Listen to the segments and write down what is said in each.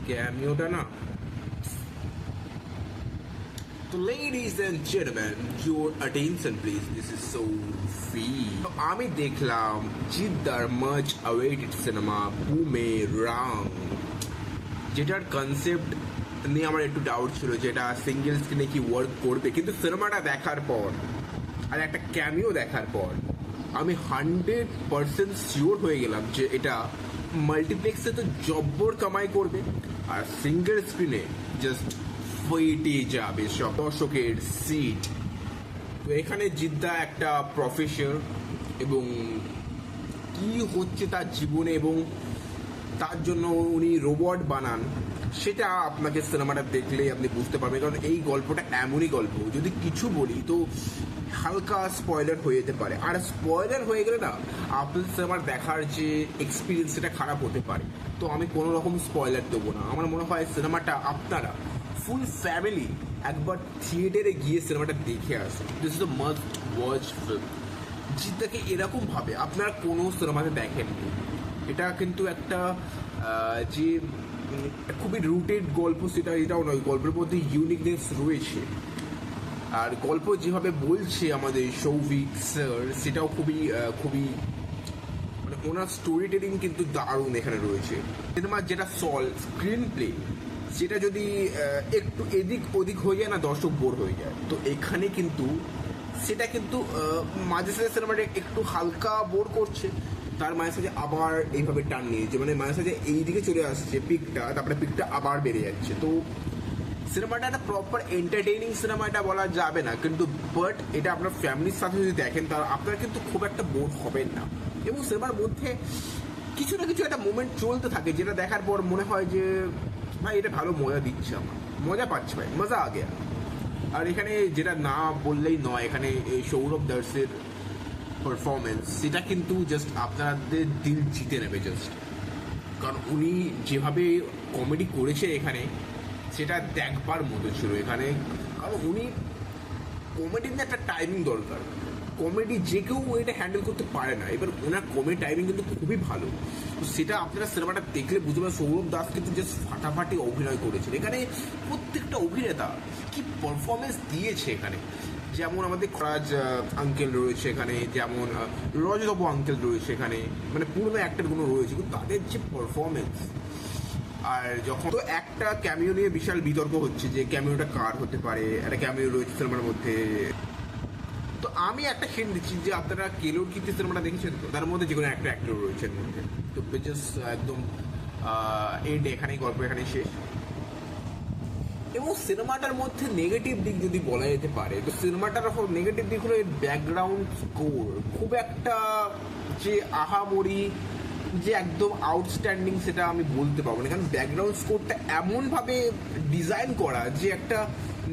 ক্যামিওটা না। তো ladies and gentlemen, your attention please, this is Sophie. আমি দেখলাম জিদ্দার মাচ অ্যাওয়েটেড সিনেমা বুমেরাং, যেটার কনসেপ্ট নিয়ে আমার একটু ডাউট ছিল যেটা সিঙ্গেল স্ক্রিনে কি ওয়ার্ক করবে, কিন্তু সিনেমাটা দেখার পর আর একটা ক্যামিও দেখার পর আমি 100% শিওর হয়ে গেলাম যে এটা মাল্টিপ্লেক্সে তো জব্বর কামাই করবে আর সিঙ্গেল স্ক্রিনে জাস্ট ফেটে যাবে সব দর্শকের সিট। তো এখানে জিদ্দা একটা প্রফেসর এবং কি হচ্ছে তার জীবনে এবং তার জন্য উনি রোবট বানান, সেটা আপনাকে সিনেমাটা দেখলেই আপনি বুঝতে পারবেন। কারণ এই গল্পটা এমনই গল্প, যদি কিছু বলি তো হালকা স্পয়লার হয়ে যেতে পারে, আর স্পয়লার হয়ে গেলে না আপনার সিনেমার দেখার যে এক্সপিরিয়েন্স সেটা খারাপ হতে পারে। তো আমি কোনো রকম স্পয়লার দেবো না। আমার মনে হয় সিনেমাটা আপনারা ফুল ফ্যামিলি একবার থিয়েটারে গিয়ে সিনেমাটা দেখে আসুন। This is the must watch film. জিদ্দাকে এরকমভাবে আপনারা কোনো সিনেমাতে দেখেননি। এটা কিন্তু একটা যে খুবই রুটেড গল্প সেটা এটাও নয়, গল্পের মধ্যে ইউনিকনেস রয়েছে। আর গল্প যেভাবে বলছে আমাদের সৌভিক স্যার সেটাও খুবই খুবই মানে ওনার স্টোরি টেলিং কিন্তু দারুণ এখানে রয়েছে। সিনেমার যেটা স্ক্রিন প্লে সেটা যদি একটু এদিক ওদিক হয়ে যায় না দর্শক বোর হয়ে যায়। তো এখানে কিন্তু সেটা কিন্তু মাঝে সাঝে সিনেমাটা একটু হালকা বোর করছে, তার মাঝে সাঝে আবার এইভাবে টান নিয়েছে, মানে মাঝে সাঝে এইদিকে চলে আসছে পিকটা, তারপরে পিকটা আবার বেড়ে যাচ্ছে। তো সিনেমাটা একটা প্রপার এন্টারটেইনিং সিনেমা এটা বলা যাবে না, কিন্তু বাট এটা আপনার ফ্যামিলির সাথে যদি দেখেন তাহলে আপনারা কিন্তু খুব একটা বোর হবেন না। এবং সিনেমার মধ্যে কিছু না কিছু একটা মোমেন্ট চলতে থাকে যেটা দেখার পর মনে হয় যে ভাই এটা ভালো মজা দিচ্ছে, আমার মজা পাচ্ছে, ভাই মজা আগে। আর এখানে যেটা না বললেই নয়, এখানে এই সৌরভ দাসের পারফরমেন্স সেটা কিন্তু জাস্ট আপনাদের দিল জিতে নেবে জাস্ট। কারণ উনি যেভাবে কমেডি করেছে এখানে সেটা দেখবার মতো ছিল এখানে। কারণ উনি কমেডির না একটা টাইমিং দরকার, কমেডি যে কেউ এটা হ্যান্ডেল করতে পারে না। এবার ওনার কমেডি টাইমিং কিন্তু খুবই ভালো। তো সেটা আপনারা সিনেমাটা দেখলে বুঝতে পারেন। সৌরভ দাস কিন্তু জাস্ট ফাটাফাটি অভিনয় করেছেন এখানে। প্রত্যেকটা অভিনেতা কি পারফরমেন্স দিয়েছে এখানে, যেমন আমাদের খরাজ আঙ্কেল রয়েছে এখানে, যেমন রজতবাবু আঙ্কেল রয়েছে এখানে, মানে পুরনো অ্যাক্টরগুলো রয়েছে, কিন্তু তাদের যে পারফরমেন্স। আর যখন তো একটা ক্যামিও নিয়ে বিশাল বিতর্ক হচ্ছে যে ক্যামিওটা কার হতে পারে, একটা ক্যামিও রয়েছে সিনেমার মধ্যে। তো আমি একটা হিন্ট দিচ্ছি যে আপনারা কেলোর কীর্তি সিনেমাটা দেখেছেন, তো তার মধ্যে যে কোনো একটা অ্যাক্টর রয়েছে এর মধ্যে। তো জাস্ট একদম এন্ড, এখানেই গল্প এখানেই শেষ। এবং সিনেমাটার মধ্যে নেগেটিভ দিক যদি বলা যেতে পারে তো সিনেমাটার নেগেটিভ দিক হলো এর ব্যাকগ্রাউন্ড স্কোর খুব একটা যে আহামরি যে একদম আউটস্ট্যান্ডিং সেটা আমি বলতে পারবো না। কারণ ব্যাকগ্রাউন্ড স্কোরটা এমনভাবে ডিজাইন করা যে একটা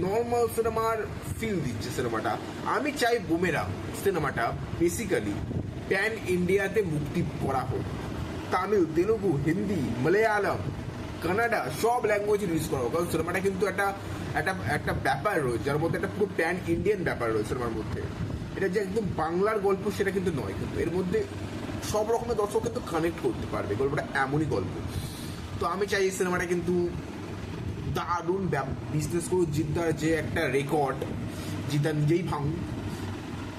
নর্মাল সিনেমার ফিল দিচ্ছে সিনেমাটা। আমি চাই বুমেরাং সিনেমাটা বেসিক্যালি প্যান ইন্ডিয়াতে মুক্তি করা হোক, তামিল, তেলুগু, হিন্দি, মালয়ালম, কানাডা সব ল্যাঙ্গুয়েজ রিলিজ করা হোক। কারণ সিনেমাটা কিন্তু একটা একটা একটা ব্যাপার রয়েছে যার মধ্যে একটা পুরো প্যান ইন্ডিয়ান ব্যাপার রয়েছে সিনেমার মধ্যে। এটা যে একদম বাংলার গল্প সেটা কিন্তু নয়, কিন্তু এর মধ্যে সব রকমের দর্শক কিন্তু কানেক্ট করতে পারবে, গল্পটা এমনই গল্প। তো আমি চাই এই সিনেমাটা কিন্তু দারুণ বিজনেস করুক। জিদ্দার যে একটা রেকর্ড জিদ্দা নিজেই ভাঙুন।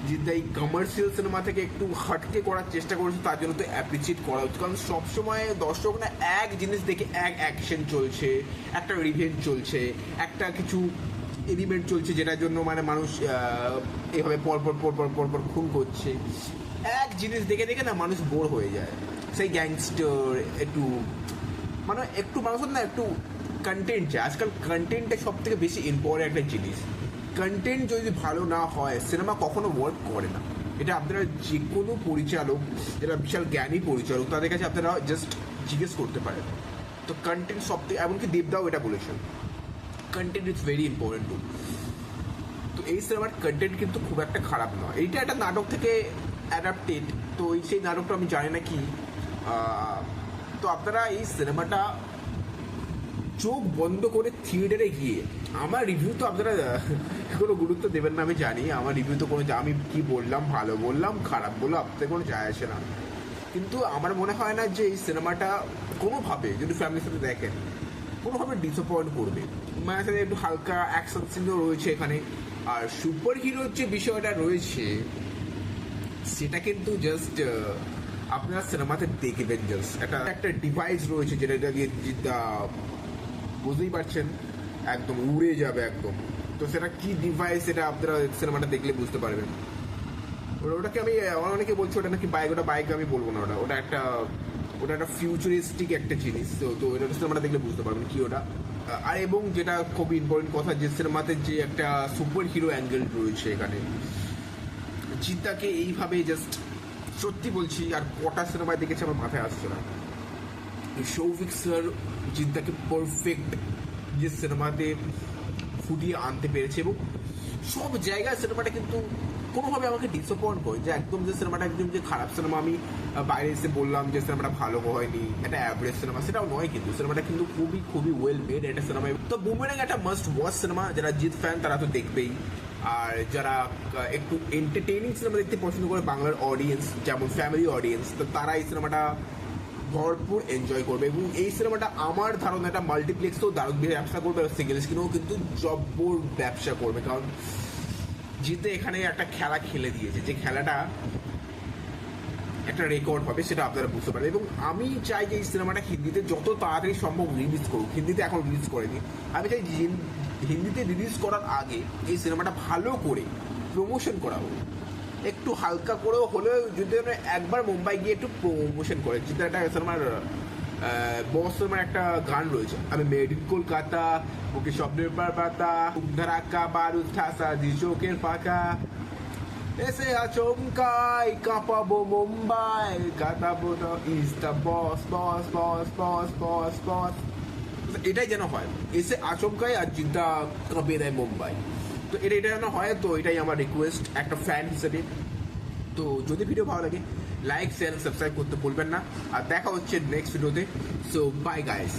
জিদ্দা এই কমার্শিয়াল সিনেমা থেকে একটু হাটকে করার চেষ্টা করেছে, তার জন্য তো অ্যাপ্রিসিয়েট করা উচিত। কারণ সবসময় দর্শক না এক জিনিস দেখে এক অ্যাকশন চলছে, একটা রিভেঞ্জ চলছে, একটা কিছু এলিমেন্ট চলছে যেটার জন্য মানে মানুষ এভাবে পরপর পরপর পরপর খুন করছে, এক জিনিস দেখে দেখে না মানুষ বোর হয়ে যায়। সেই গ্যাংস্টার একটু মানে একটু মানুষের না একটু কন্টেন্ট চাই। আজকাল কন্টেন্টটা সব থেকে বেশি ইম্পর্টেন্ট একটা জিনিস। কন্টেন্ট যদি ভালো না হয় সিনেমা কখনো ওয়ার্ক করে না। এটা আপনারা যে কোনো পরিচালক যারা বিশাল জ্ঞানী পরিচালক তাদের কাছে আপনারা জাস্ট জিজ্ঞেস করতে পারেন। তো কন্টেন্ট সব থেকে, এমনকি দেবদাও এটা বলেছেন, content is very important to. তো এই সিনেমার কন্টেন্ট কিন্তু খুব একটা খারাপ নয়। এইটা একটা নাটক থেকে অ্যাডাপ্টেড, তো সেই নাটকটা আমি জানি না কি। তো আপনারা এই সিনেমাটা চোখ বন্ধ করে থিয়েটারে গিয়ে, আমার রিভিউ তো আপনারা কোনো গুরুত্ব দেবেন না আমি জানি, আমার রিভিউ তো কোনো, আমি কি বললাম, ভালো বললাম খারাপ বললাম আপনাদের কোনো যায় আসে না। কিন্তু আমার মনে হয় না যে এই সিনেমাটা কোনোভাবে যদি ফ্যামিলির সাথে দেখেন কোনোভাবে ডিসঅ্যাপয়েন্ট করবে। মানে সাথে একটু হালকা অ্যাকশন সিনও রয়েছে এখানে। আর সুপার হিরোর যে বিষয়টা রয়েছে সেটা কিন্তু জাস্ট আপনারা সিনেমাতে দেখবেন। জাস্ট একটা ডিভাইস রয়েছে যেটা দিয়ে বুঝতেই পারছেন একদম উড়ে যাবে একদম। তো সেটা কি ডিভাইস সেটা আপনারা সিনেমাটা দেখলে বুঝতে পারবেন। ওটাকে আমি অনেকে বলছি ওটা নাকি বাইক, ওটা বাইক আমি বলবো না, ওটা একটা ফিউচারিস্টিক একটা জিনিস। তো এটা সিনেমাটা দেখলে বুঝতে পারবেন কি ওটা। আর এবং যেটা খুব ইম্পর্টেন্ট কথা, যে সিনেমাতে যে একটা সুপার হিরো অ্যাঙ্গেল রয়েছে এখানে, জিদ্দাকে এইভাবে জাস্ট সত্যি বলছি আর কটা সিনেমায় দেখেছি আমার মাথায় আসছে না। সৌভিক স্যার জিদ্দাকে পারফেক্ট যে সিনেমাতে ফুটিয়ে আনতে পেরেছে এবং সব জায়গায় সিনেমাটা কিন্তু কোনোভাবে আমাকে ডিসঅ্যাপয়েন্ট করে, যে একদম যে সিনেমাটা একদম যে খারাপ সিনেমা আমি বাইরে এসে বললাম যে সিনেমাটা ভালো হয়নি, একটা অ্যাভারেজ সিনেমা, সেটাও নয়। কিন্তু সিনেমাটা কিন্তু খুবই খুবই ওয়েল মেড একটা সিনেমা। তো বুমেরাং একটা মাস্ট ওয়াচ সিনেমা, যারা জিৎ ফ্যান তারা তো দেখবেই। আর যারা একটু এন্টারটেইনিং সিনেমা দেখতে পছন্দ করে বাংলার অডিয়েন্স, যেমন ফ্যামিলি অডিয়েন্স, তো তারা এই সিনেমাটা ভরপুর এনজয় করবে। এবং এই সিনেমাটা আমার ধারণা এটা মাল্টিপ্লেক্সেও দারুণ ব্যবসা করবে, আর সিঙ্গেল স্ক্রিনেও কিন্তু জব্বর ব্যবসা করবে। কারণ জিতে এখানে একটা খেলা খেলে দিয়েছে, যে খেলাটা একটা রেকর্ড হবে সেটা আপনারা বুঝতে পারবেন। এবং আমি চাই যে এই সিনেমাটা হিন্দিতে যত তাড়াতাড়ি সম্ভব রিলিজ করুক। হিন্দিতে এখন রিলিজ করেনি, আমি চাই হিন্দিতে রিলিজ করার আগে এই সিনেমাটা ভালো করে প্রমোশন করা হোক, একটু হালকা করেও হলেও যদি একবার মুম্বাই গিয়ে একটু প্রমোশন করে। যেটা একটা সিনেমার বস সিনেমার একটা গান রয়েছে, আমি মেড ইন কলকাতা, ওকে স্বপ্নের পাতা, ধারাকা বারুদ ঠাসা দি চোখের ফাঁকা, এসে আচমকাই কাঁপাবো মুম্বাই, কাটাবো ইজ দ্য বস বস বস বস বস বস। এটাই যেন হয়, এসে আচমকাই আর জিদ্দা কাঁপিয়ে দেয় মুম্বাই। তো এটা যেন হয়, তো এটাই আমার রিকোয়েস্ট একটা ফ্যান হিসেবে। তো যদি ভিডিও ভালো লাগে লাইক শেয়ার সাবস্ক্রাইব করতে ভুলবেন না। আর দেখা হচ্ছে নেক্সট ভিডিওতে। So bye guys.